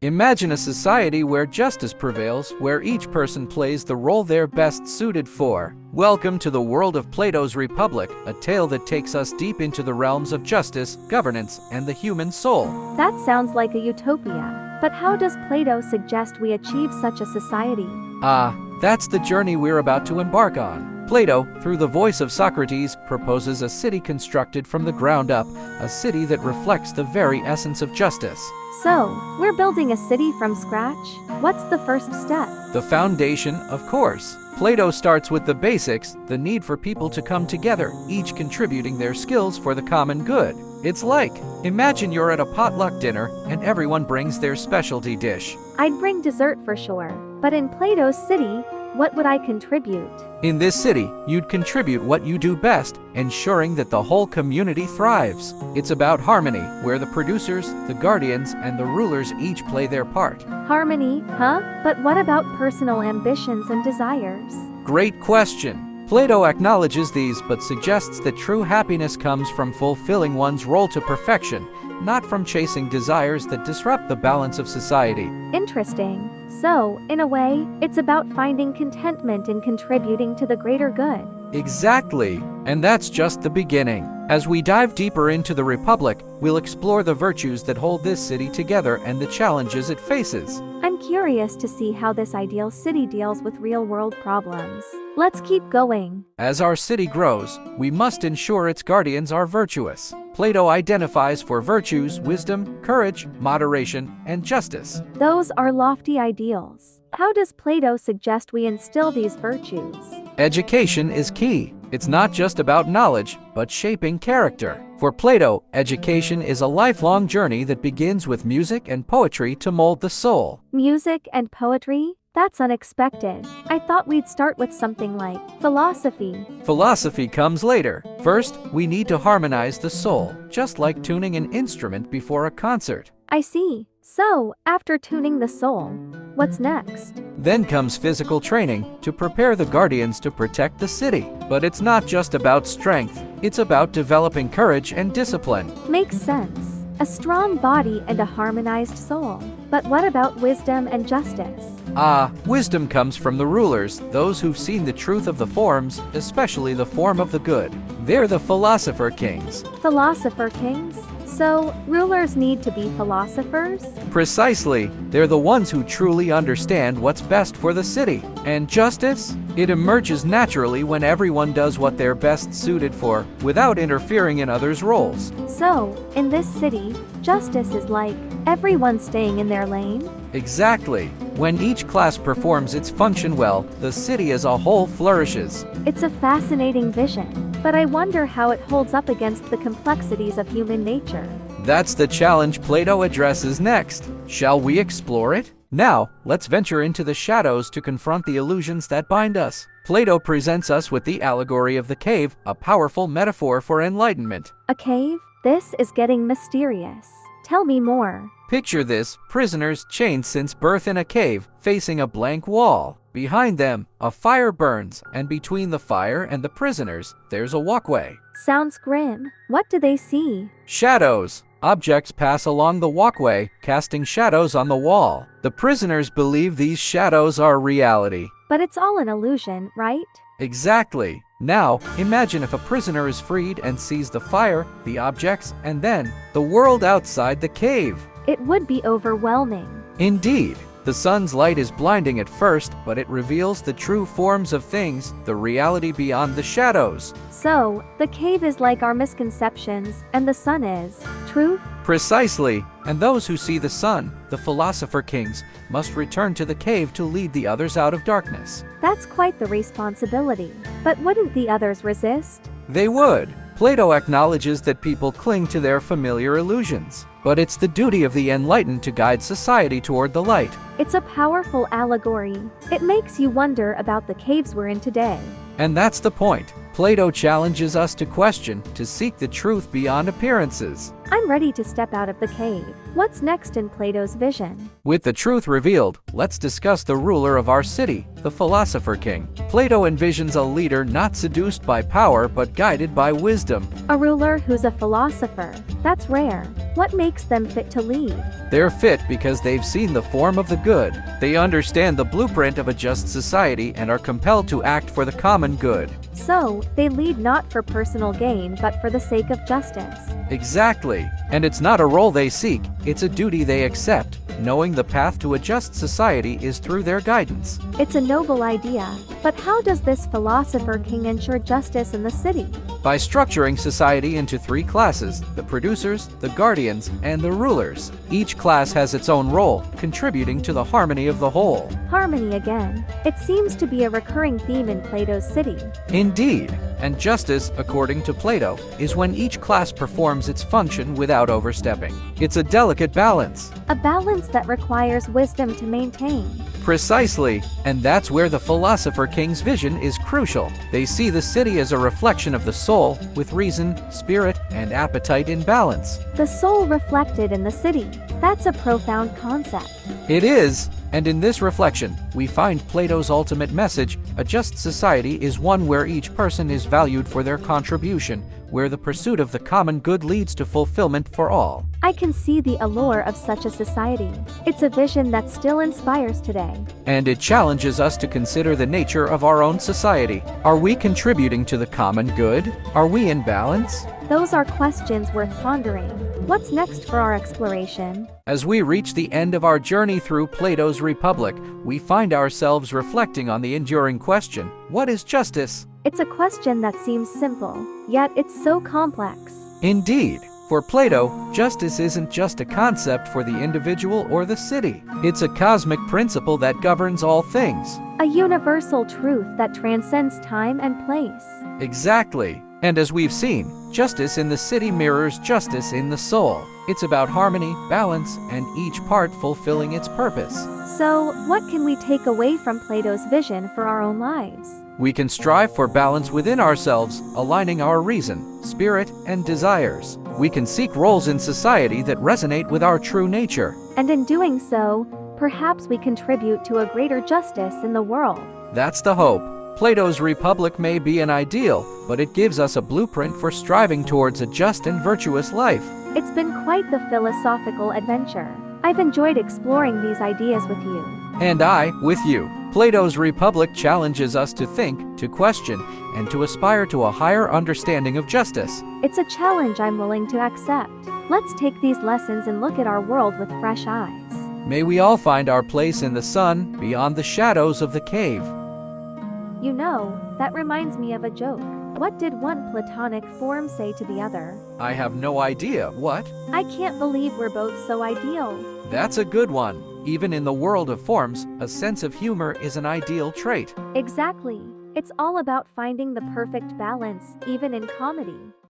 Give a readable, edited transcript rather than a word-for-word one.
Imagine a society where justice prevails, where each person plays the role they're best suited for. Welcome to the world of Plato's Republic, a tale that takes us deep into the realms of justice, governance, and the human soul. That sounds like a utopia. But how does Plato suggest we achieve such a society? That's the journey we're about to embark on. Plato, through the voice of Socrates, proposes a city constructed from the ground up, a city that reflects the very essence of justice. So, we're building a city from scratch? What's the first step? The foundation, of course. Plato starts with the basics, the need for people to come together, each contributing their skills for the common good. It's like, imagine you're at a potluck dinner and everyone brings their specialty dish. I'd bring dessert for sure. But in Plato's city, what would I contribute? In this city, you'd contribute what you do best, ensuring that the whole community thrives. It's about harmony, where the producers, the guardians, and the rulers each play their part. Harmony, huh? But what about personal ambitions and desires? Great question. Plato acknowledges these but suggests that true happiness comes from fulfilling one's role to perfection, not from chasing desires that disrupt the balance of society. Interesting. So, in a way, it's about finding contentment in contributing to the greater good. Exactly. And that's just the beginning. As we dive deeper into the Republic, we'll explore the virtues that hold this city together and the challenges it faces. I'm curious to see how this ideal city deals with real-world problems. Let's keep going. As our city grows, we must ensure its guardians are virtuous. Plato identifies for virtues wisdom, courage, moderation, and justice. Those are lofty ideals. How does Plato suggest we instill these virtues? Education is key. It's not just about knowledge, but shaping character. For Plato, education is a lifelong journey that begins with music and poetry to mold the soul. Music and poetry? That's unexpected. I thought we'd start with something like philosophy. Philosophy comes later. First, we need to harmonize the soul, just like tuning an instrument before a concert. I see. So, after tuning the soul, what's next? Then comes physical training to prepare the guardians to protect the city. But it's not just about strength, it's about developing courage and discipline. Makes sense. A strong body and a harmonized soul. But what about wisdom and justice? Wisdom comes from the rulers, those who've seen the truth of the forms, especially the form of the good. They're the Philosopher-Kings. Philosopher-Kings? So, rulers need to be philosophers? Precisely. They're the ones who truly understand what's best for the city. And justice? It emerges naturally when everyone does what they're best suited for, without interfering in others' roles. So, in this city, justice is like everyone staying in their lane? Exactly. When each class performs its function well, the city as a whole flourishes. It's a fascinating vision, but I wonder how it holds up against the complexities of human nature. That's the challenge Plato addresses next. Shall we explore it? Now, let's venture into the shadows to confront the illusions that bind us. Plato presents us with the allegory of the cave, a powerful metaphor for enlightenment. A cave? This is getting mysterious. Tell me more. Picture this, prisoners chained since birth in a cave, facing a blank wall. Behind them, a fire burns, and between the fire and the prisoners, there's a walkway. Sounds grim. What do they see? Shadows. Objects pass along the walkway, casting shadows on the wall. The prisoners believe these shadows are reality. But it's all an illusion, right? Exactly. Now, imagine if a prisoner is freed and sees the fire, the objects, and then the world outside the cave. It would be overwhelming. Indeed. The sun's light is blinding at first, but it reveals the true forms of things, the reality beyond the shadows. So, the cave is like our misconceptions, and the sun is truth? Precisely. And those who see the sun, the Philosopher-Kings, must return to the cave to lead the others out of darkness. That's quite the responsibility. But wouldn't the others resist? They would. Plato acknowledges that people cling to their familiar illusions. But it's the duty of the enlightened to guide society toward the light. It's a powerful allegory. It makes you wonder about the caves we're in today. And that's the point. Plato challenges us to question, to seek the truth beyond appearances. I'm ready to step out of the cave. What's next in Plato's vision? With the truth revealed, let's discuss the ruler of our city, the Philosopher-King. Plato envisions a leader not seduced by power but guided by wisdom. A ruler who's a philosopher. That's rare. What makes them fit to lead? They're fit because they've seen the form of the good. They understand the blueprint of a just society and are compelled to act for the common good. So, they lead not for personal gain but for the sake of justice. Exactly. And it's not a role they seek, it's a duty they accept, knowing the path to a just society is through their guidance. It's a noble idea. But how does this philosopher-king ensure justice in the city? By structuring society into 3 classes, the producers, the guardians, and the rulers. Each class has its own role, contributing to the harmony of the whole. Harmony again. It seems to be a recurring theme in Plato's city. Indeed. And justice, according to Plato, is when each class performs its function without overstepping. It's a delicate balance. A balance that requires wisdom to maintain. Precisely. And that's where the Philosopher-King's vision is crucial. They see the city as a reflection of the soul, with reason, spirit, and appetite in balance. The soul reflected in the city. That's a profound concept. It is. And in this reflection, we find Plato's ultimate message: a just society is one where each person is valued for their contribution, where the pursuit of the common good leads to fulfillment for all. I can see the allure of such a society. It's a vision that still inspires today. And it challenges us to consider the nature of our own society. Are we contributing to the common good? Are we in balance? Those are questions worth pondering. What's next for our exploration? As we reach the end of our journey through Plato's Republic, we find ourselves reflecting on the enduring question: what is justice? It's a question that seems simple, yet it's so complex. Indeed. For Plato, justice isn't just a concept for the individual or the city. It's a cosmic principle that governs all things. A universal truth that transcends time and place. Exactly. And as we've seen, justice in the city mirrors justice in the soul. It's about harmony, balance, and each part fulfilling its purpose. So, what can we take away from Plato's vision for our own lives? We can strive for balance within ourselves, aligning our reason, spirit, and desires. We can seek roles in society that resonate with our true nature. And in doing so, perhaps we contribute to a greater justice in the world. That's the hope. Plato's Republic may be an ideal, but it gives us a blueprint for striving towards a just and virtuous life. It's been quite the philosophical adventure. I've enjoyed exploring these ideas with you. And I, with you. Plato's Republic challenges us to think, to question, and to aspire to a higher understanding of justice. It's a challenge I'm willing to accept. Let's take these lessons and look at our world with fresh eyes. May we all find our place in the sun, beyond the shadows of the cave. You know, that reminds me of a joke. What did one platonic form say to the other? I have no idea. What? I can't believe we're both so ideal. That's a good one. Even in the world of forms, a sense of humor is an ideal trait. Exactly. It's all about finding the perfect balance, even in comedy.